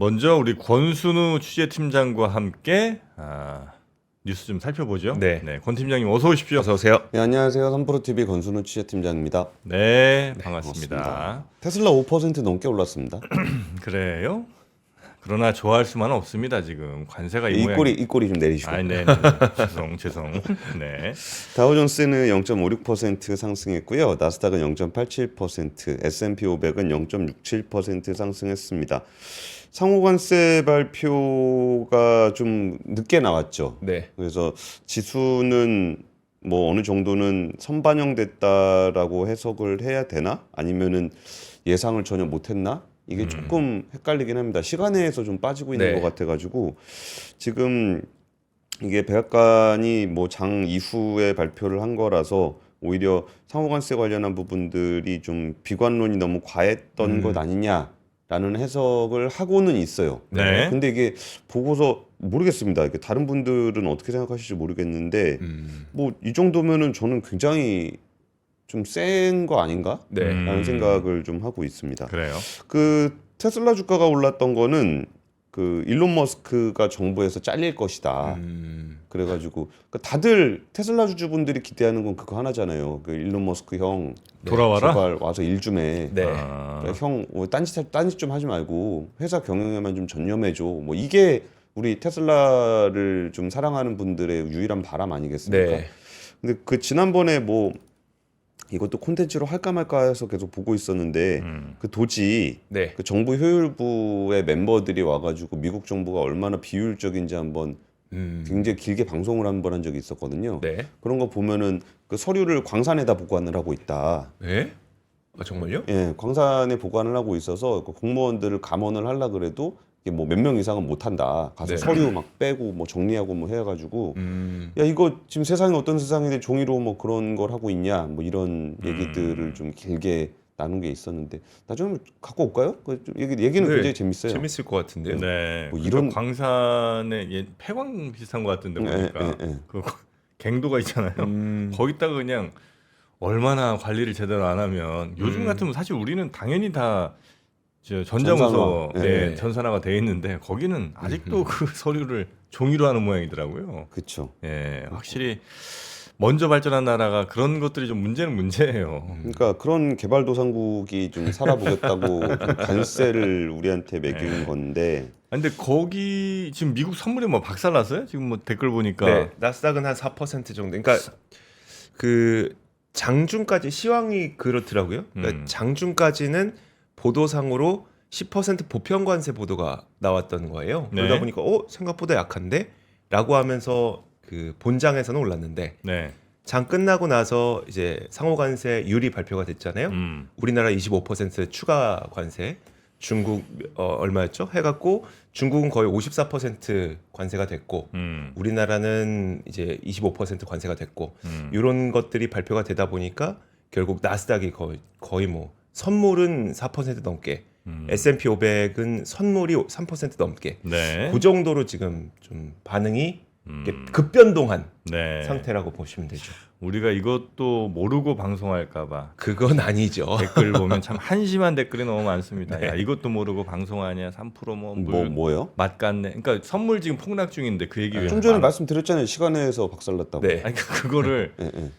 먼저 우리 권순우 취재팀장과 함께 뉴스 좀 살펴보죠. 네. 권 팀장님 어서 오십시오. 어서 오세요. 네, 안녕하세요. 선프로TV 권순우 취재팀장입니다. 네, 반갑습니다. 테슬라 5% 넘게 올랐습니다. 그래요? 그러나 좋아할 수만은 없습니다. 지금 관세가 이 모양. 이 꼬리 좀 내리시고. 아니, 네. 죄송. 네. 다우존스는 0.56% 상승했고요. 나스닥은 0.87%, S&P 500은 0.67% 상승했습니다. 상호관세 발표가 좀 늦게 나왔죠. 네. 그래서 지수는 뭐 어느 정도는 선반영됐다라고 해석을 해야 되나? 아니면은 예상을 전혀 못했나? 이게 조금 헷갈리긴 합니다. 시간에서 좀 빠지고 있는 네. 것 같아가지고 지금 이게 백악관이 뭐 장 이후에 발표를 한 거라서 오히려 상호관세 관련한 부분들이 좀 비관론이 너무 과했던 것 아니냐라는 해석을 하고는 있어요. 네. 근데 이게 보고서 모르겠습니다. 이게 다른 분들은 어떻게 생각하실지 모르겠는데 뭐 이 정도면은 저는 굉장히 좀 센 거 아닌가? 네. 라는 생각을 좀 하고 있습니다. 그래요. 그 테슬라 주가가 올랐던 거는 그 일론 머스크가 정부에서 잘릴 것이다. 그래가지고 다들 테슬라 주주분들이 기대하는 건 그거 하나잖아요. 그 일론 머스크 형 돌아와라. 제발 와서 일 좀 해. 네. 그러니까 형 딴짓 좀 하지 말고 회사 경영에만 좀 전념해줘. 뭐 이게 우리 테슬라를 좀 사랑하는 분들의 유일한 바람 아니겠습니까? 네. 근데 그 지난번에 뭐 이것도 콘텐츠로 할까 말까 해서 계속 보고 있었는데 그 도지 네. 그 정부 효율부의 멤버들이 와가지고 미국 정부가 얼마나 비효율적인지 한번 굉장히 길게 방송을 한번 한 적이 있었거든요. 네. 그런 거 보면은 그 서류를 광산에다 보관을 하고 있다. 네? 아, 정말요? 예, 광산에 보관을 하고 있어서 그 공무원들을 감원을 하려 그래도 이게 뭐 몇 명 이상은 못 한다. 가서 네. 서류 막 빼고 뭐 정리하고 뭐 해가지고 야 이거 지금 세상이 어떤 세상인데 종이로 뭐 그런 걸 하고 있냐 뭐 이런 얘기들을 좀 길게 나눈 게 있었는데 나중에 갖고 올까요? 얘기는 네. 굉장히 재밌어요. 재밌을 것 같은데요. 네. 뭐 이런 이런- 광산에 폐광 비슷한 것 같은데 보니까 예. 그 갱도가 있잖아요. 거기다가 그냥 얼마나 관리를 제대로 안 하면 요즘 같으면 사실 우리는 당연히 다 전자문서 전산화. 네. 전산화가 돼 있는데 거기는 아직도 그 서류를 종이로 하는 모양이더라고요. 그렇죠. 예, 확실히 먼저 발전한 나라가 그런 것들이 좀 문제예요. 그러니까 그런 개발도상국이 좀 살아보겠다고 좀 관세를 우리한테 매긴 건데 아, 근데 거기 지금 미국 선물이 뭐 박살났어요? 지금 뭐 댓글 보니까 네. 나스닥은 한 4% 정도. 그러니까 그 장중까지 시황이 그렇더라고요. 그러니까 장중까지는 보도상으로 10% 보편 관세 보도가 나왔던 거예요. 네. 그러다 보니까 생각보다 약한데라고 하면서 그 본장에서는 올랐는데 네. 장 끝나고 나서 이제 상호관세율이 발표가 됐잖아요. 우리나라 25% 추가 관세, 중국 얼마였죠? 해갖고 중국은 거의 54% 관세가 됐고 우리나라는 이제 25% 관세가 됐고 이런 것들이 발표가 되다 보니까 결국 나스닥이 거의 뭐 선물은 4% 넘게, S&P 500은 선물이 3% 넘게, 네. 그 정도로 지금 좀 반응이 이렇게 급변동한 네. 상태라고 보시면 되죠. 우리가 이것도 모르고 방송할까봐 그건 아니죠. 댓글 보면 참 한심한 댓글이 너무 많습니다. 네. 야, 이것도 모르고 방송하냐? 3% 뭐 뭐요? 맛 같네. 그러니까 선물 지금 폭락 중인데 그 얘기 왜? 좀 전에 말씀드렸잖아요. 시간에서 박살났다고. 네. 아니 그거를 예, 예.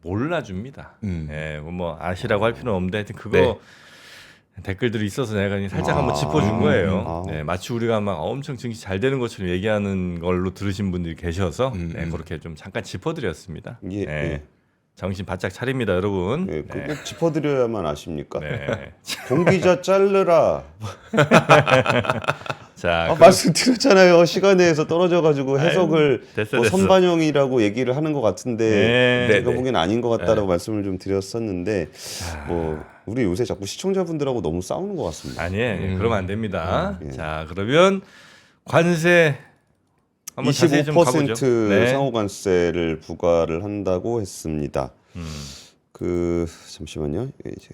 몰라줍니다. 예, 뭐 아시라고 할 필요는 없는데 하여튼 그거 네. 댓글들이 있어서 내가 살짝 한번 짚어준 거예요. 아. 네, 마치 우리가 막 엄청 증시 잘 되는 것처럼 얘기하는 걸로 들으신 분들이 계셔서 네, 그렇게 좀 잠깐 짚어드렸습니다. 예, 네, 예. 정신 바짝 차립니다, 여러분. 예, 네. 그거 짚어드려야만 아십니까? 네. 공기자 자르라. 자, 말씀드렸잖아요. 시간에서 떨어져가지고 해석을 됐어, 뭐 됐어. 선반영이라고 얘기를 하는 것 같은데 네, 제가 네. 보기엔 아닌 것 같다라고 말씀을 좀 드렸었는데 뭐 우리 요새 자꾸 시청자분들하고 너무 싸우는 것 같습니다. 아니에요. 그러면 안 됩니다. 예. 자, 그러면 관세 한번 자세히 좀 가보죠. 25% 네. 상호관세를 부과를 한다고 했습니다. 그 잠시만요. 이제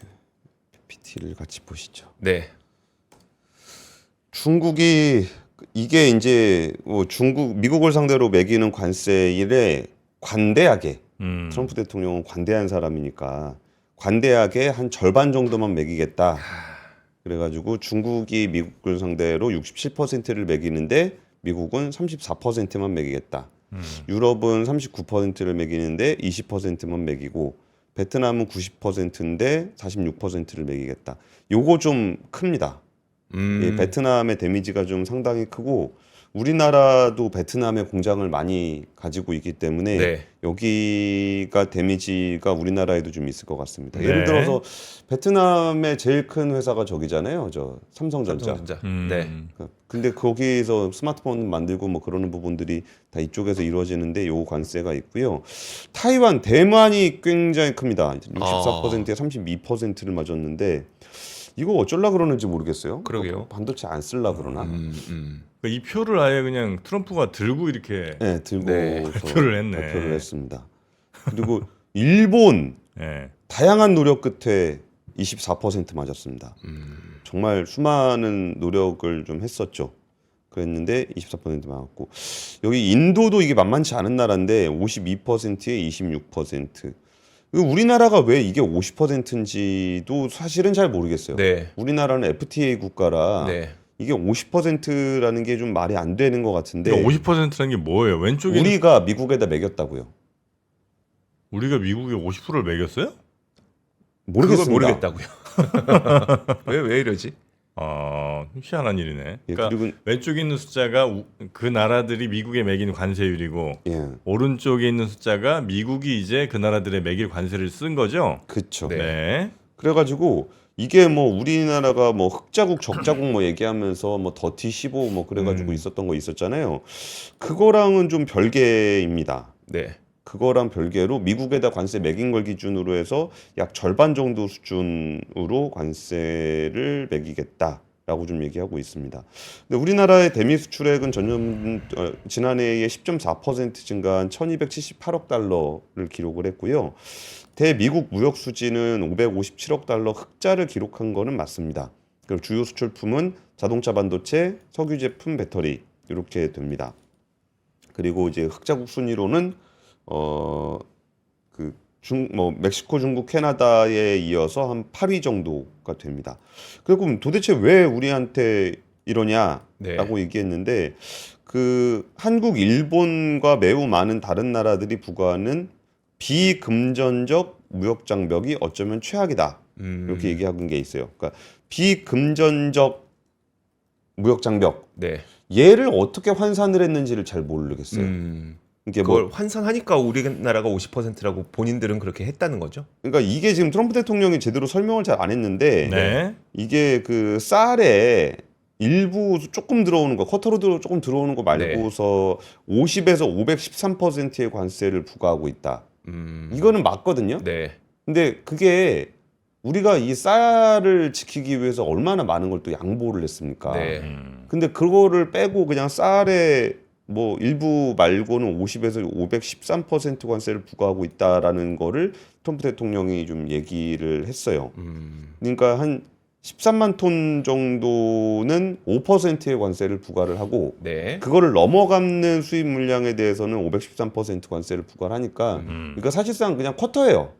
PPT를 같이 보시죠. 네. 중국이 이게 이제 뭐 미국을 상대로 매기는 관세일에 관대하게 트럼프 대통령은 관대한 사람이니까 관대하게 한 절반 정도만 매기겠다. 그래가지고 중국이 미국을 상대로 67%를 매기는데 미국은 34%만 매기겠다. 유럽은 39%를 매기는데 20%만 매기고 베트남은 90%인데 46%를 매기겠다. 요거 좀 큽니다. 예, 베트남의 데미지가 좀 상당히 크고 우리나라도 베트남에 공장을 많이 가지고 있기 때문에 네. 여기가 데미지가 우리나라에도 좀 있을 것 같습니다. 네. 예를 들어서 베트남의 제일 큰 회사가 저기잖아요. 저 삼성전자. 네. 근데 거기서 스마트폰 만들고 뭐 그러는 부분들이 다 이쪽에서 이루어지는데 요 관세가 있고요. 타이완, 대만이 굉장히 큽니다. 64%에 32%를 맞았는데 이거 어쩌려 그러는지 모르겠어요. 그러게요. 반도체 안 쓸라 그러나. 그러니까 이 표를 아예 그냥 트럼프가 들고 이렇게 네, 들고 네, 발표를 했네. 발표를 했습니다. 그리고 일본 네. 다양한 노력 끝에 24% 맞았습니다. 정말 수많은 노력을 좀 했었죠. 그랬는데 24% 맞았고 여기 인도도 이게 만만치 않은 나라인데 52%에 26%. 우리나라가 왜 이게 50%인지도 사실은 잘 모르겠어요. 네. 우리나라는 FTA 국가라 네. 이게 50%라는 게 좀 말이 안 되는 것 같은데 그러니까 50%라는 게 뭐예요? 왼쪽에 우리가 미국에다 매겼다고요. 우리가 미국에 50%를 매겼어요? 모르겠습니다. 그걸 모르겠다고요. 왜 이러지? 희한한 일이네. 예, 그러니까 그리고 왼쪽에 있는 숫자가 그 나라들이 미국에 매긴 관세율이고 예, 오른쪽에 있는 숫자가 미국이 이제 그 나라들의 매길 관세를 쓴 거죠. 그렇죠. 네. 네. 그래가지고 이게 뭐 우리나라가 뭐 흑자국 적자국 뭐 얘기하면서 뭐 더티 15 뭐 그래가지고 있었던 거 있었잖아요. 그거랑은 좀 별개입니다. 네. 그거랑 별개로 미국에다 관세 매긴 걸 기준으로 해서 약 절반 정도 수준으로 관세를 매기겠다라고 좀 얘기하고 있습니다. 근데 우리나라의 대미 수출액은 지난해에 10.4% 증가한 1,278억 달러를 기록을 했고요. 대미국 무역 수지는 557억 달러 흑자를 기록한 거는 맞습니다. 그리고 주요 수출품은 자동차 반도체, 석유 제품, 배터리 이렇게 됩니다. 그리고 이제 흑자국 순위로는 멕시코, 중국, 캐나다에 이어서 한 8위 정도가 됩니다. 그리고 도대체 왜 우리한테 이러냐라고 네. 얘기했는데 그 한국, 일본과 매우 많은 다른 나라들이 부과하는 비금전적 무역 장벽이 어쩌면 최악이다. 이렇게 얘기한 게 있어요. 그러니까 비금전적 무역 장벽. 네. 얘를 어떻게 환산을 했는지를 잘 모르겠어요. 이게 그걸 환산하니까 우리나라가 50%라고 본인들은 그렇게 했다는 거죠? 그러니까 이게 지금 트럼프 대통령이 제대로 설명을 잘 안 했는데 네. 이게 그 쌀에 일부 조금 들어오는 거 커터로 조금 들어오는 거 말고서 50에서 513%의 관세를 부과하고 있다. 이거는 맞거든요. 네. 근데 그게 우리가 이 쌀을 지키기 위해서 얼마나 많은 걸 또 양보를 했습니까? 네. 근데 그거를 빼고 그냥 쌀에 뭐 일부 말고는 50에서 513% 관세를 부과하고 있다라는 거를 트럼프 대통령이 좀 얘기를 했어요. 그러니까 한 13만 톤 정도는 5%의 관세를 부과를 하고 네. 그거를 넘어가는 수입 물량에 대해서는 513% 관세를 부과를 하니까 그러니까 사실상 그냥 쿼터예요.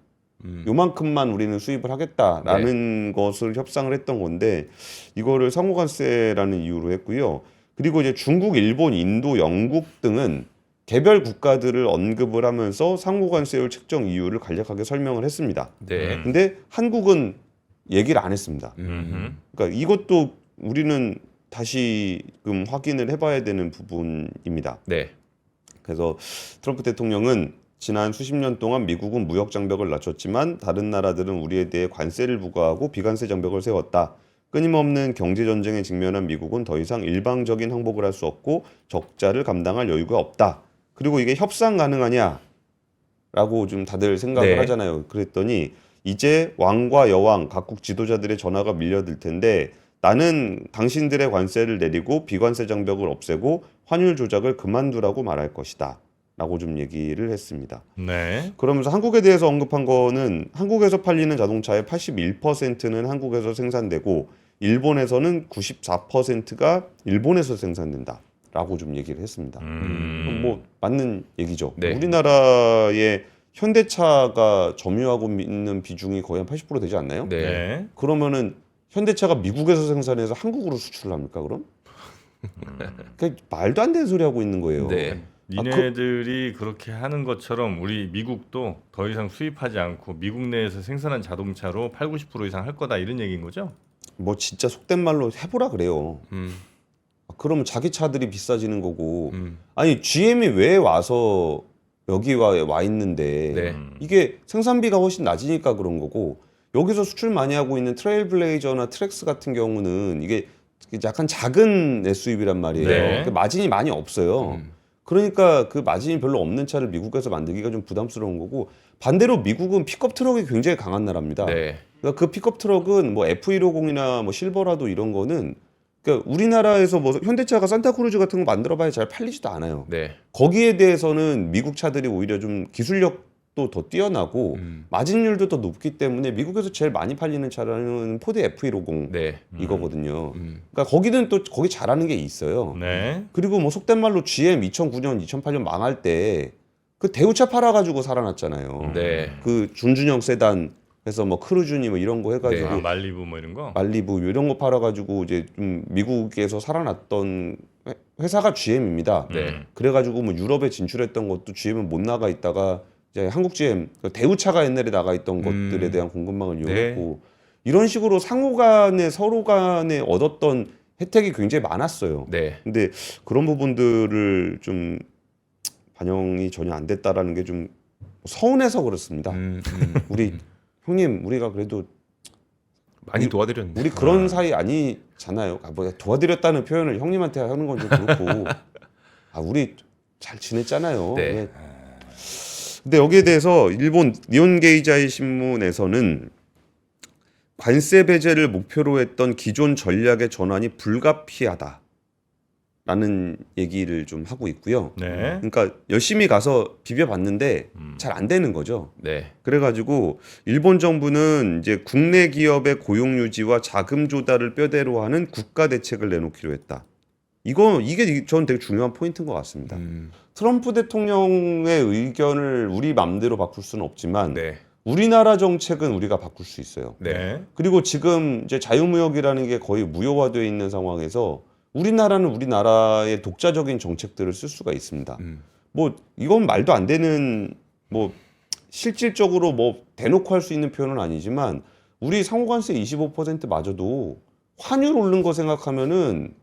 요만큼만 우리는 수입을 하겠다라는 것을 협상을 했던 건데 이거를 상호관세라는 이유로 했고요. 그리고 이제 중국, 일본, 인도, 영국 등은 개별 국가들을 언급을 하면서 상호관세율 책정 이유를 간략하게 설명을 했습니다. 네. 근데 한국은 얘기를 안 했습니다. 그러니까 이것도 우리는 다시금 확인을 해봐야 되는 부분입니다. 네. 그래서 트럼프 대통령은 지난 수십 년 동안 미국은 무역 장벽을 낮췄지만 다른 나라들은 우리에 대해 관세를 부과하고 비관세 장벽을 세웠다. 끊임없는 경제 전쟁에 직면한 미국은 더 이상 일방적인 항복을 할 수 없고 적자를 감당할 여유가 없다. 그리고 이게 협상 가능하냐라고 좀 다들 생각을 하잖아요. 그랬더니 이제 왕과 여왕 각국 지도자들의 전화가 밀려들 텐데 나는 당신들의 관세를 내리고 비관세 장벽을 없애고 환율 조작을 그만두라고 말할 것이다. 라고 좀 얘기를 했습니다. 네. 그러면서 한국에 대해서 언급한 거는 한국에서 팔리는 자동차의 81%는 한국에서 생산되고 일본에서는 94%가 일본에서 생산된다. 라고 좀 얘기를 했습니다. 뭐 맞는 얘기죠. 네. 우리나라의 현대차가 점유하고 있는 비중이 거의 한 80% 되지 않나요? 네. 네. 그러면은 현대차가 미국에서 생산해서 한국으로 수출을 합니까 그럼? 그러니까 말도 안 되는 소리 하고 있는 거예요. 네. 니네들이 그렇게 하는 것처럼 우리 미국도 더 이상 수입하지 않고 미국 내에서 생산한 자동차로 80-90% 이상 할 거다 이런 얘기인 거죠? 뭐 진짜 속된 말로 해보라 그래요. 그러면 자기 차들이 비싸지는 거고. 아니 GM이 왜 와서 여기 와 있는데 네. 이게 생산비가 훨씬 낮으니까 그런 거고, 여기서 수출 많이 하고 있는 트레일블레이저나 트랙스 같은 경우는 이게 약간 작은 SUV란 말이에요. 네. 그러니까 마진이 많이 없어요. 그러니까 그 마진이 별로 없는 차를 미국에서 만들기가 좀 부담스러운 거고, 반대로 미국은 픽업 트럭이 굉장히 강한 나라입니다. 네. 그러니까 그 픽업 트럭은 뭐 F150이나 뭐 실버라도 이런 거는, 그러니까 우리나라에서 뭐 현대차가 산타크루즈 같은 거 만들어봐야 잘 팔리지도 않아요. 네. 거기에 대해서는 미국 차들이 오히려 좀 기술력도 더 뛰어나고 마진율도 더 높기 때문에 미국에서 제일 많이 팔리는 차량은 포드 F150 네. 이거거든요. 그러니까 거기는 또 거기 잘하는 게 있어요. 네. 그리고 뭐 속된 말로 GM 2009년, 2008년 망할 때 그 대우차 팔아가지고 살아났잖아요. 네. 그 준준형 세단 해서 뭐 크루즈니 뭐 이런 거 해가지고 아, 말리부 뭐 이런 거? 말리부 이런 거 팔아가지고 이제 좀 미국에서 살아났던 회사가 GM입니다. 네. 그래가지고 뭐 유럽에 진출했던 것도 GM은 못 나가 있다가 이제 한국 GM, 대우차가 옛날에 나가 있던 것들에 대한 공급망을 이용했고, 이런 식으로 상호간에 서로 간에 얻었던 혜택이 굉장히 많았어요. 네. 근데 그런 부분들을 좀 반영이 전혀 안 됐다라는 게 좀 서운해서 그렇습니다. 우리 형님, 우리가 그래도 많이 도와드렸는데. 우리 그런 사이 아니잖아요. 뭐 도와드렸다는 표현을 형님한테 하는 건 좀 그렇고, 우리 잘 지냈잖아요. 네. 예. 근데 여기에 대해서 일본 니혼게이자이 신문에서는 관세 배제를 목표로 했던 기존 전략의 전환이 불가피하다라는 얘기를 좀 하고 있고요. 네. 그러니까 열심히 가서 비벼봤는데 잘 안 되는 거죠. 네. 그래가지고 일본 정부는 이제 국내 기업의 고용 유지와 자금 조달을 뼈대로 하는 국가 대책을 내놓기로 했다. 이게 저는 되게 중요한 포인트인 것 같습니다. 트럼프 대통령의 의견을 우리 맘대로 바꿀 수는 없지만 네. 우리나라 정책은 우리가 바꿀 수 있어요. 네. 그리고 지금 이제 자유무역이라는 게 거의 무효화되어 있는 상황에서 우리나라는 우리나라의 독자적인 정책들을 쓸 수가 있습니다. 뭐 이건 말도 안 되는, 뭐 실질적으로 뭐 대놓고 할 수 있는 표현은 아니지만 우리 상호관세 25% 마저도 환율 오른 거 생각하면은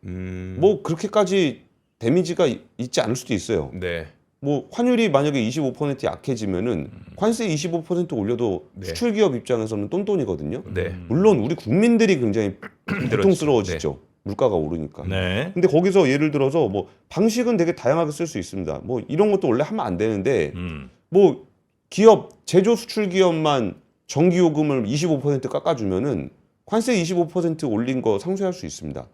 뭐 그렇게까지 데미지가 있지 않을 수도 있어요. 네. 뭐 환율이 만약에 25% 약해지면은 관세 25% 올려도 네. 수출 기업 입장에서는 똔똔이거든요. 네. 물론 우리 국민들이 굉장히 고통스러워지죠. 물가가 오르니까. 네. 근데 거기서 예를 들어서 뭐 방식은 되게 다양하게 쓸 수 있습니다. 뭐 이런 것도 원래 하면 안 되는데 뭐 기업, 제조 수출 기업만 전기 요금을 25% 깎아주면은 관세 25% 올린 거 상쇄할 수 있습니다.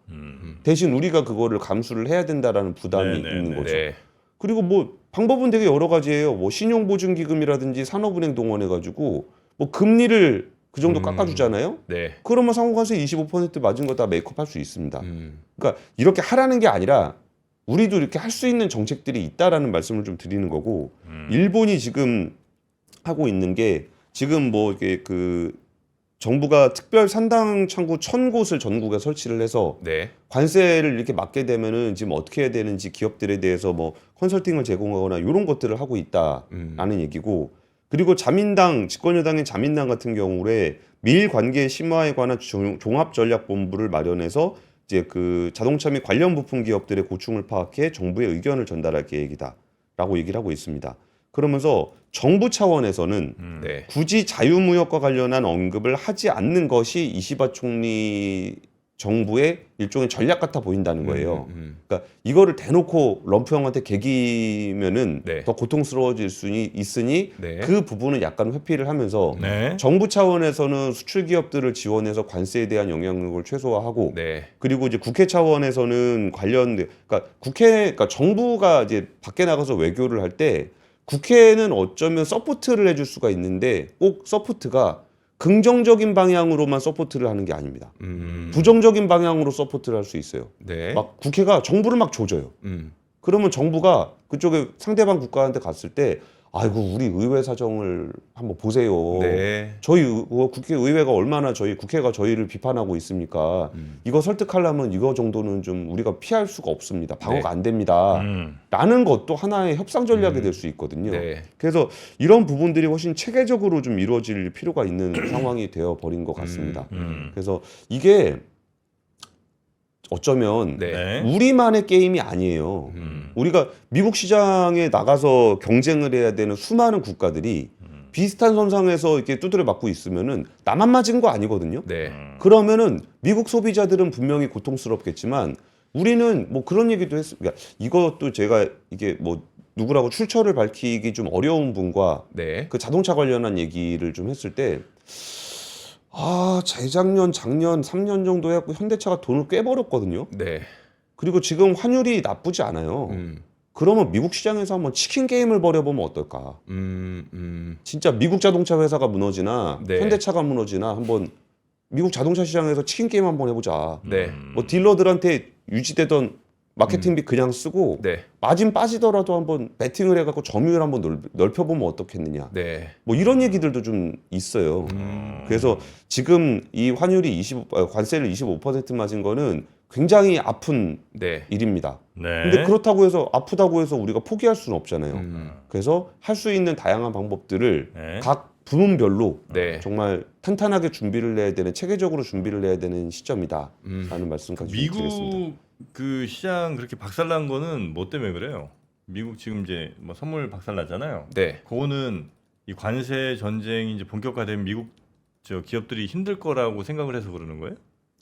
대신 우리가 그거를 감수를 해야 된다라는 부담이 네, 있는 네, 거죠. 네. 그리고 뭐 방법은 되게 여러 가지예요. 뭐 신용보증기금이라든지 산업은행 동원해가지고 뭐 금리를 그 정도 깎아주잖아요. 네. 그러면 상호관세 25% 맞은 거 다 메이크업할 수 있습니다. 그러니까 이렇게 하라는 게 아니라 우리도 이렇게 할 수 있는 정책들이 있다라는 말씀을 좀 드리는 거고, 일본이 지금 하고 있는 게 지금 뭐 이게 그 정부가 특별 산당 창구 1,000곳을 전국에 설치를 해서 네. 관세를 이렇게 막게 되면은 지금 어떻게 해야 되는지 기업들에 대해서 뭐 컨설팅을 제공하거나 이런 것들을 하고 있다라는 얘기고, 그리고 자민당, 집권여당인 자민당 같은 경우에 미일 관계 심화에 관한 종합전략본부를 마련해서 이제 그 자동차 및 관련 부품 기업들의 고충을 파악해 정부의 의견을 전달할 계획이다라고 얘기를 하고 있습니다. 그러면서 정부 차원에서는 네. 굳이 자유무역과 관련한 언급을 하지 않는 것이 이시바 총리 정부의 일종의 전략 같아 보인다는 거예요. 그러니까 이거를 대놓고 럼프 형한테 개기면은 네. 더 고통스러워질 수 있으니 네. 그 부분은 약간 회피를 하면서 네. 정부 차원에서는 수출 기업들을 지원해서 관세에 대한 영향력을 최소화하고, 네. 그리고 이제 국회 차원에서는 그러니까 그러니까 정부가 이제 밖에 나가서 외교를 할 때 국회는 어쩌면 서포트를 해줄 수가 있는데 꼭 서포트가 긍정적인 방향으로만 서포트를 하는 게 아닙니다. 부정적인 방향으로 서포트를 할 수 있어요. 네. 막 국회가 정부를 막 조져요. 그러면 정부가 그쪽에 상대방 국가한테 갔을 때 아이고 우리 의회 사정을 한번 보세요. 네. 저희 국회의회가 얼마나 국회가 저희를 비판하고 있습니까? 이거 설득하려면 이거 정도는 좀 우리가 피할 수가 없습니다. 방어가 네. 안 됩니다. 라는 것도 하나의 협상 전략이 될 수 있거든요. 네. 그래서 이런 부분들이 훨씬 체계적으로 좀 이루어질 필요가 있는 상황이 되어 버린 것 같습니다. 그래서 이게 어쩌면 네. 우리만의 게임이 아니에요. 우리가 미국 시장에 나가서 경쟁을 해야 되는 수많은 국가들이 비슷한 선상에서 이렇게 두드려 맞고 있으면은 나만 맞은 거 아니거든요. 네. 그러면은 미국 소비자들은 분명히 고통스럽겠지만 우리는 뭐 그런 얘기도 했습니다. 그러니까 이것도 제가 이게 뭐 누구라고 출처를 밝히기 좀 어려운 분과 네. 그 자동차 관련한 얘기를 좀 했을 때 재작년, 작년 3년 정도 해갖고 현대차가 돈을 꽤 벌었거든요. 네. 그리고 지금 환율이 나쁘지 않아요. 그러면 미국 시장에서 한번 치킨 게임을 벌여보면 어떨까? 진짜 미국 자동차 회사가 무너지나 네. 현대차가 무너지나 한번 미국 자동차 시장에서 치킨 게임 한번 해보자. 네. 뭐 딜러들한테 유지되던 마케팅비 그냥 쓰고 네. 마진 빠지더라도 한번 베팅을 해갖고 점유율 한번 넓혀보면 어떻겠느냐. 네. 뭐 이런 얘기들도 좀 있어요. 그래서 지금 이 환율이 관세를 25% 맞은 거는 굉장히 아픈 네. 일입니다. 네. 근데 그렇다고 해서 아프다고 해서 우리가 포기할 수는 없잖아요. 그래서 할 수 있는 다양한 방법들을 네. 각 부문별로 네. 정말 탄탄하게 준비를 해야 되는 체계적으로 준비를 해야 되는 시점이다라는 말씀까지 좀 드리겠습니다. 미국 그 시장 그렇게 박살난 거는 뭐 때문에 그래요? 미국 지금 이제 뭐 선물 박살났잖아요. 네. 그거는 이 관세 전쟁이 이제 본격화되면 미국 저 기업들이 힘들 거라고 생각을 해서 그러는 거예요?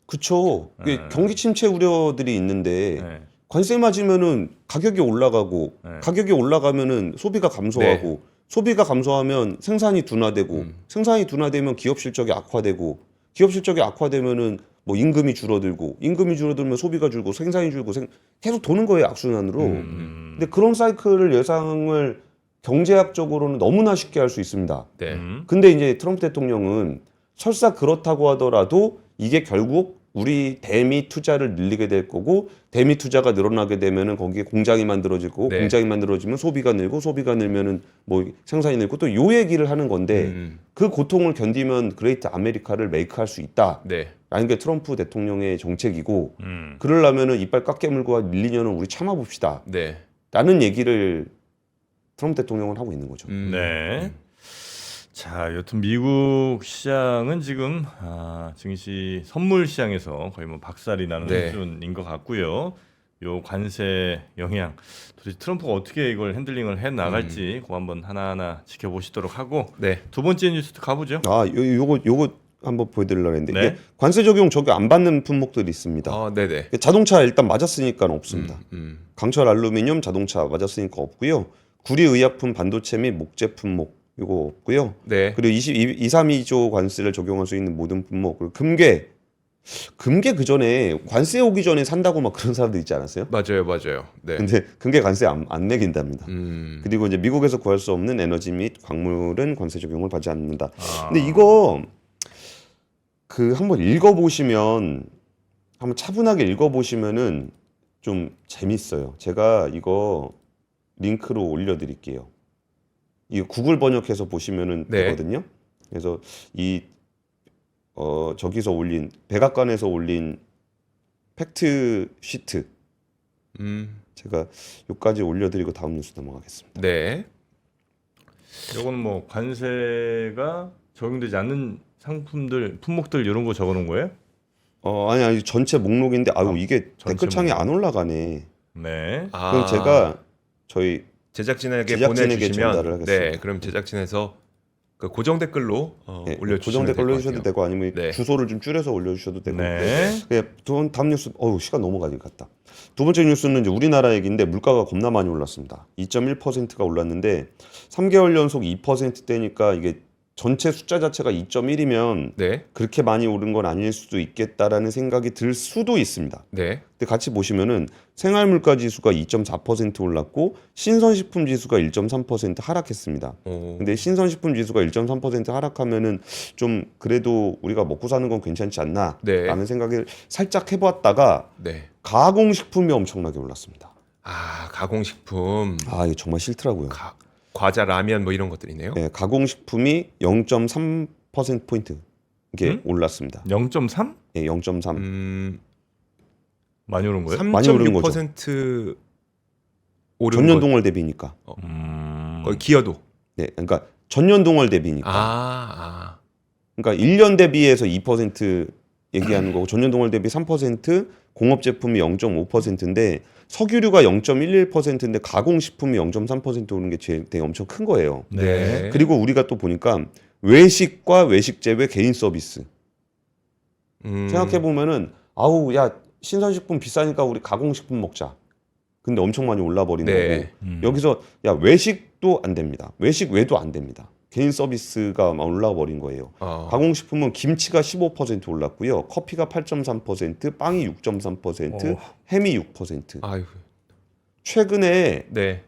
그렇죠. 경기 침체 우려들이 있는데 네. 관세 맞으면은 가격이 올라가고 네. 가격이 올라가면은 소비가 감소하고 소비가 감소하면 생산이 둔화되고 생산이 둔화되면 기업 실적이 악화되고 기업 실적이 악화되면은 뭐 임금이 줄어들고 임금이 줄어들면 소비가 줄고 생산이 줄고 계속 도는 거예요 악순환으로. 근데 그런 사이클을 예상을 경제학적으로는 너무나 쉽게 할 수 있습니다. 네. 근데 이제 트럼프 대통령은 설사 그렇다고 하더라도 이게 결국 우리 대미 투자를 늘리게 될 거고 대미 투자가 늘어나게 되면은 거기에 공장이 만들어지고 네. 공장이 만들어지면 소비가 늘고 소비가 늘면은 뭐 생산이 늘고 또 요 얘기를 하는 건데 그 고통을 견디면 그레이트 아메리카를 메이크할 수 있다. 네. 라는 게 트럼프 대통령의 정책이고 그러려면은 이빨 꽉 깨물고 1, 2년은 우리 참아봅시다. 네. 라는 얘기를 트럼프 대통령은 하고 있는 거죠. 네. 자, 여튼 미국 시장은 지금 증시 선물 시장에서 거의 뭐 박살이 나는 네. 수준인 것 같고요. 요 관세 영향 도대체 트럼프가 어떻게 이걸 핸들링을 해 나갈지 그거 한번 하나하나 지켜보시도록 하고 네. 두 번째 뉴스도 가보죠. 요거 한번 보여드리려고 했는데 네. 이게 관세 적용 안 받는 품목들이 있습니다. 네네. 자동차 일단 맞았으니까 없습니다. 강철 알루미늄 자동차 맞았으니까 없고요. 구리 의약품 반도체 및 목재 품목 이거 없고요. 네. 그리고 232조 관세를 적용할 수 있는 모든 품목 그리고 금괴 그 전에 관세 오기 전에 산다고 막 그런 사람들 있지 않았어요? 맞아요. 네. 근데 금괴 관세 안 매긴답니다. 그리고 이제 미국에서 구할 수 없는 에너지 및 광물은 관세 적용을 받지 않는다. 근데 이거 한번 읽어보시면 한번 차분하게 읽어보시면은 좀 재밌어요. 제가 이거 링크로 올려드릴게요. 이거 구글 번역해서 보시면은 네. 되거든요. 그래서 저기서 올린 백악관에서 올린 팩트 시트 제가 여기까지 올려드리고 다음 뉴스 넘어가겠습니다. 네. 요거는 뭐 관세가 적용되지 않는 상품들, 품목들 이런 거 적어놓은 거예요? 아니 전체 목록인데 이게 전체 댓글창에 목록. 안 올라가네. 네. 그럼 제가 저희 제작진에게 제작진에게 전달을 보내주시면 하겠습니다. 네, 그럼 제작진에서 그 고정 댓글로 올려주시면 고정 댓글로 될것 해주셔도 같아요. 되고 아니면 네. 주소를 좀 줄여서 올려주셔도 되고. 네. 다음 뉴스. 시간 넘어가는 것 같다. 두 번째 뉴스는 이제 우리나라 얘기인데 물가가 겁나 많이 올랐습니다. 2.1%가 올랐는데 3개월 연속 2%대니까 이게 전체 숫자 자체가 2.1이면 네. 그렇게 많이 오른 건 아닐 수도 있겠다라는 생각이 들 수도 있습니다. 네. 근데 같이 보시면은 생활물가 지수가 2.4% 올랐고 신선식품 지수가 1.3% 하락했습니다. 근데 신선식품 지수가 1.3% 하락하면은 좀 그래도 우리가 먹고 사는 건 괜찮지 않나라는 네. 생각을 살짝 해봤다가 네. 가공식품이 엄청나게 올랐습니다. 가공식품. 이거 정말 싫더라고요. 과자, 라면 뭐 이런 것들이네요. 네, 가공식품이 0.3% 포인트 이게 올랐습니다. 0.3? 예, 0.3. 많이 오른 거예요? 많이 오른 거죠. 3.6% 오른 전년 거. 동월 대비니까. 거의 기여도. 네, 그러니까 전년 동월 대비니까. 그러니까 1년 대비해서 2% 얘기하는 거고 전년 동월 대비 3%, 공업 제품이 0.5%인데 석유류가 0.11%인데 가공식품이 0.3% 오른 게 되게 엄청 큰 거예요. 네. 그리고 우리가 또 보니까 외식과 외식 제외 개인 서비스. 생각해 보면은 아우 야 신선식품 비싸니까 우리 가공식품 먹자. 근데 엄청 많이 올라 버린 네. 거고 여기서 야 외식도 안 됩니다. 외식 외도 안 됩니다. 개인 서비스가 막 올라 버린 거예요. 가공식품은 김치가 15% 올랐고요. 커피가 8.3%, 빵이 6.3%, 햄이 6%. 아이고. 최근에 네.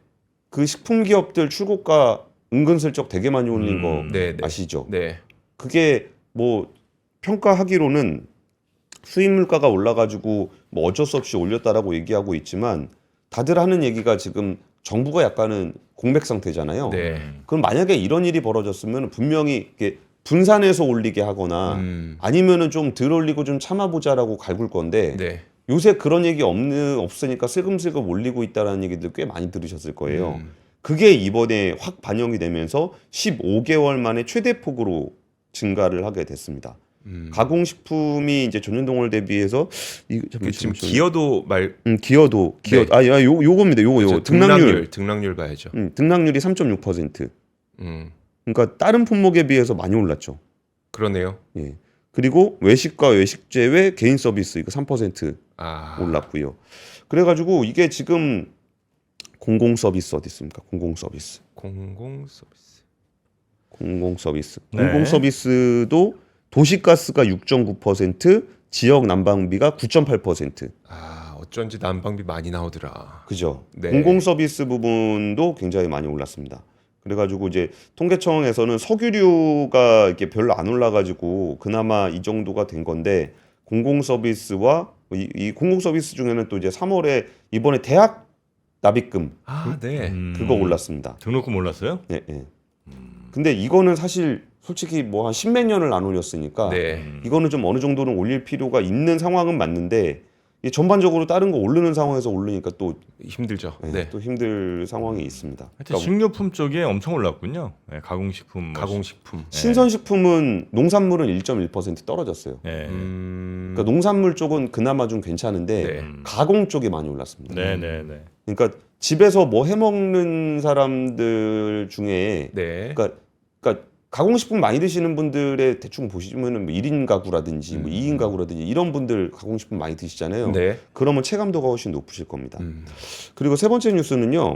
그 식품 기업들 출고가 은근슬쩍 되게 많이 올린 거 네, 네. 아시죠? 네. 그게 뭐 평가하기로는 수입 물가가 올라가지고 뭐 어쩔 수 없이 올렸다라고 얘기하고 있지만 다들 하는 얘기가 지금 정부가 약간은 공백 상태잖아요. 네. 그럼 만약에 이런 일이 벌어졌으면 분명히 이렇게 분산해서 올리게 하거나 아니면은 좀 덜 올리고 좀 참아보자라고 갈굴 건데 네. 요새 그런 얘기 없으니까 슬금슬금 올리고 있다라는 얘기들 꽤 많이 들으셨을 거예요. 그게 이번에 확 반영이 되면서 15개월 만에 최대 폭으로 증가를 하게 됐습니다. 가공식품이 이제 전년 동월 대비해서 지금 기여도 기여도 네. 요겁니다. 요거 등락률 봐야죠. 등락률이 3.6%. 그러니까 다른 품목에 비해서 많이 올랐죠. 그러네요. 예. 그리고 외식과 외식 제외 개인 서비스 이거 3% 올랐고요. 그래가지고 이게 지금 공공 서비스 어디 있습니까? 공공 서비스. 네. 공공 서비스도 도시가스가 6.9%, 지역 난방비가 9.8%. 어쩐지 난방비 많이 나오더라. 그죠? 네. 공공 서비스 부분도 굉장히 많이 올랐습니다. 그래가지고 이제 통계청에서는 석유류가 이렇게 별로 안 올라가지고 그나마 이 정도가 된 건데 공공 서비스와 이 공공 서비스 중에는 또 이제 3월에 이번에 대학 납입금 네. 그거 올랐습니다. 등록금 올랐어요? 네, 네. 근데 이거는 사실 솔직히 뭐 한 십몇 년을 안 올렸으니까 네. 이거는 좀 어느 정도는 올릴 필요가 있는 상황은 맞는데 이 전반적으로 다른 거 오르는 상황에서 올리니까 또 힘들죠. 네. 또 힘들 상황이 있습니다. 하여튼 식료품 쪽에 엄청 올랐군요. 네, 가공식품. 가공식품. 신선식품은 농산물은 1.1% 떨어졌어요. 네. 그러니까 농산물 쪽은 그나마 좀 괜찮은데 가공 쪽이 많이 올랐습니다. 네네네. 그러니까 집에서 뭐 해먹는 사람들 중에 그러니까 가공식품 많이 드시는 분들의 대충 보시면은 뭐 1인 가구라든지 뭐 2인 가구라든지 이런 분들 가공식품 많이 드시잖아요. 그러면 체감도가 훨씬 높으실 겁니다. 그리고 세 번째 뉴스는요.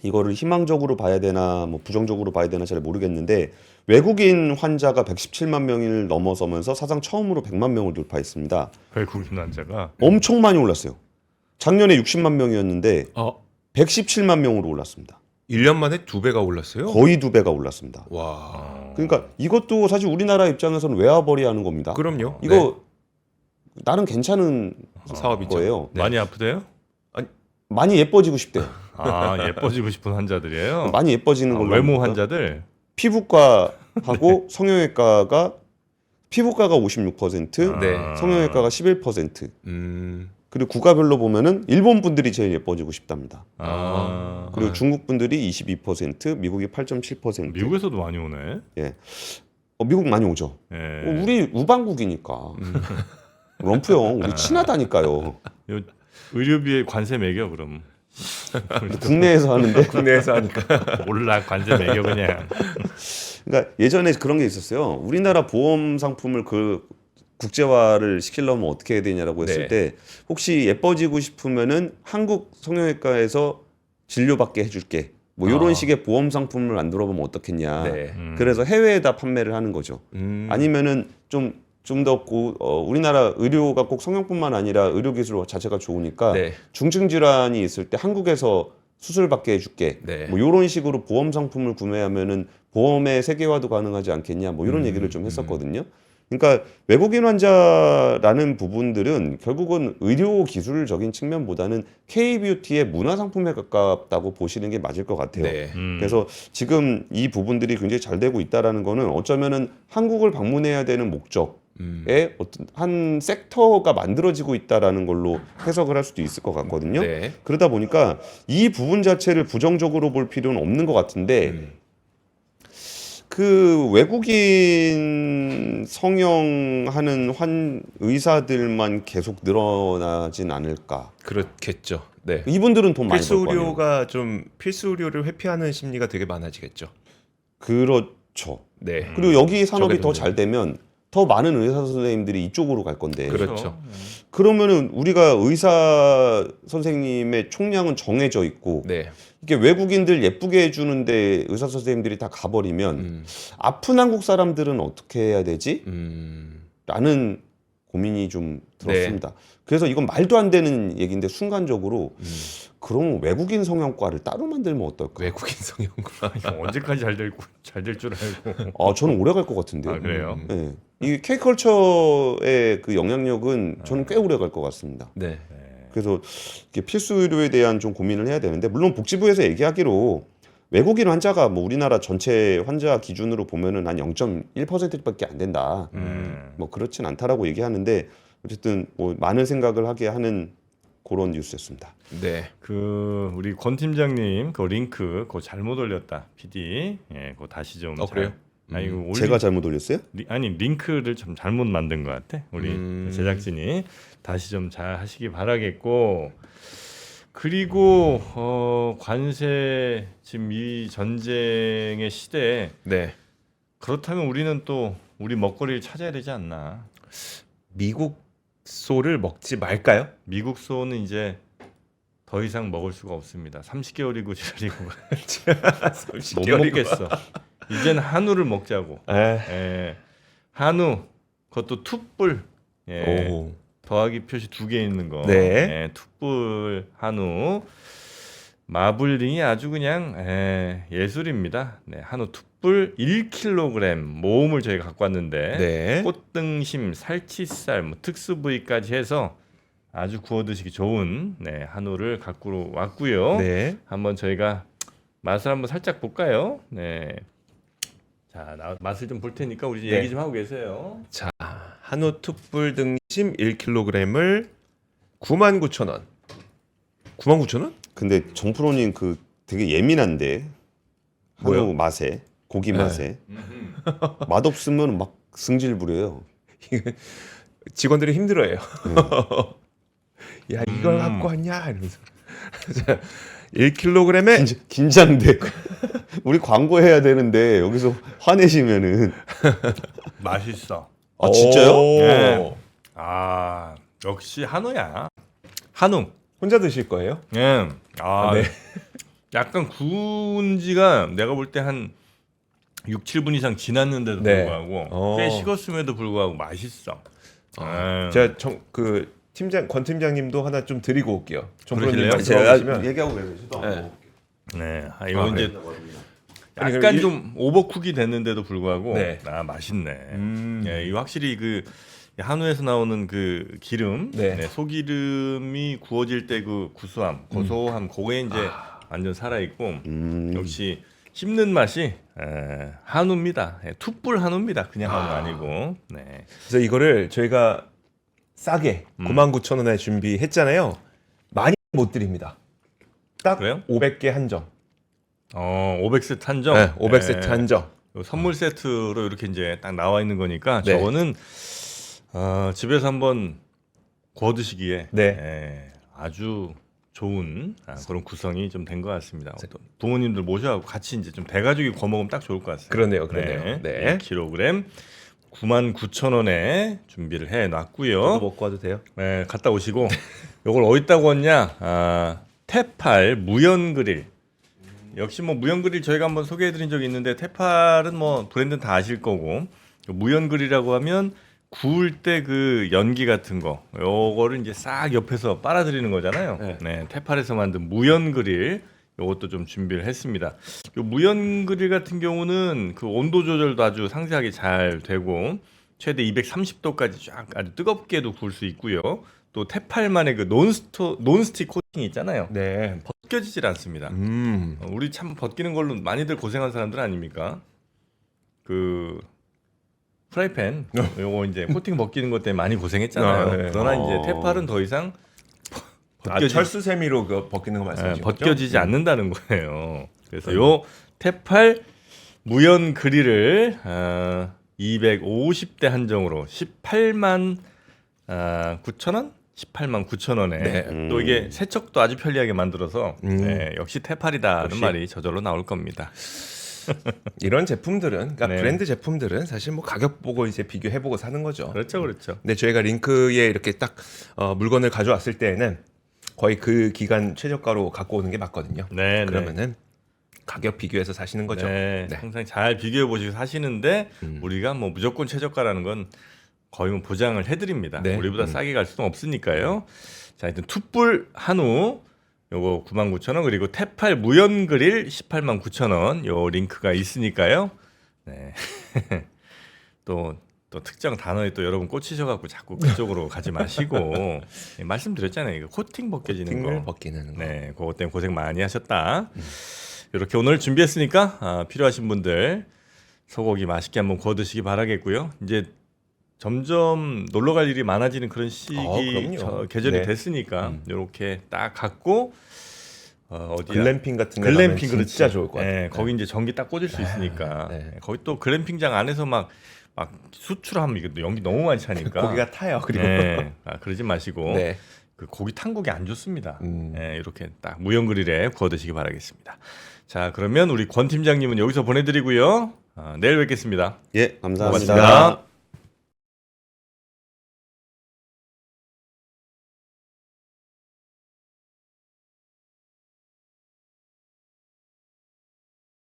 이거를 희망적으로 봐야 되나 뭐 부정적으로 봐야 되나 잘 모르겠는데 외국인 환자가 117만 명을 넘어서면서 사상 처음으로 100만 명을 돌파했습니다. 외국인 환자가 엄청 많이 올랐어요. 작년에 60만 명이었는데 117만 명으로 올랐습니다. 1년 만에 2배가 올랐어요? 거의 2배가 올랐습니다. 와. 그러니까 이것도 사실 우리나라 입장에서는 외화벌이 하는 겁니다. 그럼요. 이거 나름 괜찮은 사업이죠. 거예요. 많이 아프대요? 많이 예뻐지고 싶대요. 예뻐지고 싶은 환자들이에요? 많이 예뻐지는 걸로. 외모 환자들? 피부과하고 성형외과가 56%, 성형외과가 11%. 그리고 국가별로 보면은 일본 분들이 제일 예뻐지고 싶답니다. 그리고 중국 분들이 22%, 미국이 8.7%. 미국에서도 많이 오네. 예. 미국 많이 오죠. 예. 우리 우방국이니까. 럼프 형, 우리 친하다니까요. 의료비에 관세 매겨 그럼. 국내에서 하는데. 국내에서 하니까. 몰라 관세 매겨 그냥. 그러니까 예전에 그런 게 있었어요. 우리나라 보험 상품을 국제화를 시키려면 어떻게 해야 되냐라고 했을 때 혹시 예뻐지고 싶으면은 한국 성형외과에서 진료받게 해줄게. 뭐 이런 식의 보험 상품을 만들어 보면 어떻겠냐. 그래서 해외에다 판매를 하는 거죠. 아니면은 좀 더 우리나라 의료가 꼭 성형뿐만 아니라 의료 기술 자체가 좋으니까 중증 질환이 있을 때 한국에서 수술 받게 해줄게. 뭐 이런 식으로 보험 상품을 구매하면은 보험의 세계화도 가능하지 않겠냐. 뭐 이런 얘기를 좀 했었거든요. 그러니까 외국인 환자라는 부분들은 결국은 의료 기술적인 측면보다는 K-뷰티의 문화 상품에 가깝다고 보시는 게 맞을 것 같아요. 네. 그래서 지금 이 부분들이 굉장히 잘 되고 있다라는 거는 어쩌면은 한국을 방문해야 되는 목적에 어떤 한 섹터가 만들어지고 있다라는 걸로 해석을 할 수도 있을 것 같거든요. 네. 그러다 보니까 이 부분 자체를 부정적으로 볼 필요는 없는 것 같은데 그 외국인 성형하는 의사들만 계속 늘어나진 않을까. 그렇겠죠. 네. 이분들은 돈 많이 필수 벌 거 아니에요. 의료가 좀 필수 의료를 회피하는 심리가 되게 많아지겠죠. 그렇죠. 네. 그리고 여기 산업이 저게 더 잘 되면 더 많은 의사 선생님들이 이쪽으로 갈 건데. 그렇죠. 그러면은 우리가 의사 선생님의 총량은 정해져 있고 네. 이게 외국인들 예쁘게 해주는데 의사 선생님들이 다 가버리면 아픈 한국 사람들은 어떻게 해야 되지? 라는 고민이 좀 들었습니다. 그래서 이건 말도 안 되는 얘기인데 순간적으로 그럼 외국인 성형과를 따로 만들면 어떨까? 외국인 성형과. 언제까지 잘 될 줄 알고. 아, 저는 오래 갈 것 같은데요. 아, 그래요? 네. 이 K컬처의 그 영향력은 저는 꽤 오래 갈 것 같습니다. 네. 그래서 이게 필수 의료에 대한 좀 고민을 해야 되는데 물론 복지부에서 얘기하기로 외국인 환자가 뭐 우리나라 전체 환자 기준으로 보면은 한 0.1%밖에 안 된다. 뭐 그렇진 않다라고 얘기하는데 어쨌든 뭐 많은 생각을 하게 하는 그런 뉴스였습니다. 네. 그 우리 권 팀장님 그 링크 그거 잘못 올렸다. PD. 예, 그거 다시 좀. 그래요? 아니 이거 제가 잘못 올렸어요? 아니 링크를 좀 잘못 만든 것 같아. 우리 제작진이 다시 좀 잘 하시기 바라겠고. 그리고 관세 지금 이 전쟁의 시대에 네. 그렇다면 우리는 또 우리 먹거리를 찾아야 되지 않나. 미국 소를 먹지 말까요? 미국 소는 이제 더 이상 먹을 수가 없습니다. 30개월이고 지랄이고 못 먹겠어. 이제는 한우를 먹자고. 예. 한우 그것도 툭불. 예. 오. 더하기 표시 2개 있는 거. 네. 예, 툭불 한우. 마블링이 아주 그냥 예술입니다. 네, 한우 툭불 1kg 모음을 저희가 갖고 왔는데 네. 꽃등심, 살치살, 뭐 특수 부위까지 해서 아주 구워 드시기 좋은 한우를 갖고 왔고요. 네. 한번 저희가 맛을 한번 살짝 볼까요? 네. 자, 맛을 좀 볼 테니까 우리 네. 얘기 좀 하고 계세요. 자, 한우 툭불 등심 1kg을 99,000원. 99,000원? 근데 정프로님 그 되게 예민한데 한우 뭐요? 맛에 고기 맛에 맛없으면 막 승질 부려요. 직원들이 힘들어해요. 야, 이걸 갖고 왔냐 이러면서. 1kg에 긴장돼. 우리 광고해야 되는데 여기서 화내시면은 맛있어. 아 진짜요? 네. 아 역시 한우야. 한우. 혼자 드실 거예요? 예. 아, 네. 약간 구운 지가 내가 볼 때 한 6, 7분 이상 지났는데도 네. 불구하고 꽤 식었음에도 불구하고 맛있어. 제가 권 팀장님도 하나 좀 드리고 올게요. 그러실래요? 말씀하시면 얘기하고 계시죠. 네. 네. 이거 이제 아니, 약간 그럼 좀 오버쿡이 됐는데도 불구하고 네. 맛있네. 예, 이 확실히 그 한우에서 나오는 그 기름, 네. 소기름이 구워질 때 그 구수함, 고소함, 그게 이제 완전 살아 있고 역시 씹는 맛이 한우입니다. 툭불 한우입니다. 그냥 한우 아니고. 네. 그래서 이거를 저희가 싸게 99,000원에 준비했잖아요. 많이 못 드립니다. 딱 그래요? 500개 한정. 500세트 한정. 네, 500세트 한정. 선물 세트로 이렇게 이제 딱 나와 있는 거니까 네. 저거는 집에서 한번 구워 드시기에 네. 아주 좋은 그런 구성이 좀 된 것 같습니다. 어떤 부모님들 모셔가고 같이 이제 좀 대가족이 구워 먹으면 딱 좋을 것 같습니다. 그러네요. 네. 1kg 99,000원에 준비를 해 저도 놨고요. 먹고 와도 돼요? 네, 갔다 오시고 요걸 어디다 구웠냐? 테팔 무연 그릴. 역시 뭐 무연 그릴 저희가 한번 소개해 드린 적이 있는데 테팔은 뭐 브랜드는 다 아실 거고 무연 그릴이라고 하면 구울 때 그 연기 같은 거 요거를 이제 싹 옆에서 빨아들이는 거잖아요. 네, 테팔에서 만든 무연 그릴 요것도 좀 준비를 했습니다. 요 무연 그릴 같은 경우는 그 온도 조절도 아주 상세하게 잘 되고 최대 230도까지 쫙 아주 뜨겁게도 구울 수 있고요. 또 테팔만의 그 논스틱 코팅이 있잖아요. 네. 벗겨지질 않습니다. 우리 참 벗기는 걸로 많이들 고생한 사람들 아닙니까? 그 프라이팬 요거 이제 코팅 벗기는 것 때문에 많이 고생했잖아요. 네. 그러나 이제 테팔은 더 이상 철수 세미로 그 벗기는 거 말씀하시죠? 벗겨지지 않는다는 거예요. 그래서 요 테팔 무연 그릴을 250대 한정으로 18만 9천 원? 18만 9천 원에 네. 또 이게 세척도 아주 편리하게 만들어서 네, 역시 테팔이다는 역시. 말이 저절로 나올 겁니다. 이런 제품들은 그러니까 네. 브랜드 제품들은 사실 뭐 가격 보고 이제 비교해보고 사는 거죠. 그렇죠, 그렇죠. 근데 저희가 링크에 이렇게 딱 물건을 가져왔을 때는 거의 그 기간 최저가로 갖고 오는 게 맞거든요. 네, 그러면은 가격 비교해서 사시는 거죠. 네, 네. 항상 잘 비교해 보시고 사시는데 우리가 뭐 무조건 최저가라는 건 거의 뭐 보장을 해드립니다. 네. 우리보다 싸게 갈 수는 없으니까요. 자, 하여튼 투뿔 한우 요거 99,000원 그리고 테팔 무연 그릴 189,000원 요 링크가 있으니까요. 네. 또 특정 단어에 또 여러분 꽂히셔갖고 자꾸 그쪽으로 가지 마시고 예, 말씀드렸잖아요. 이거 코팅 벗겨지는 코팅을 거. 벗기는 거. 네, 그것 때문에 고생 많이 하셨다. 이렇게 오늘 준비했으니까 필요하신 분들 소고기 맛있게 한번 구워 드시기 바라겠고요. 이제 점점 놀러 갈 일이 많아지는 그런 그럼요. 계절이 네. 됐으니까 이렇게 딱 갖고 어디야? 글램핑 같은 데 글램핑 가면 진짜 좋을 것 같아요. 네, 거기 이제 전기 딱 꽂을 수 있으니까 네. 거기 또 글램핑장 안에서 막 수출하면 이게 연기 너무 많이 차니까 고기가 타요. 그리고 네, 그러지 마시고 네. 그 고기 탄국이 안 좋습니다. 네, 이렇게 딱 무연 그릴에 구워 드시기 바라겠습니다. 자, 그러면 우리 권 팀장님은 여기서 보내드리고요. 내일 뵙겠습니다. 예, 감사합니다. 고맙습니다.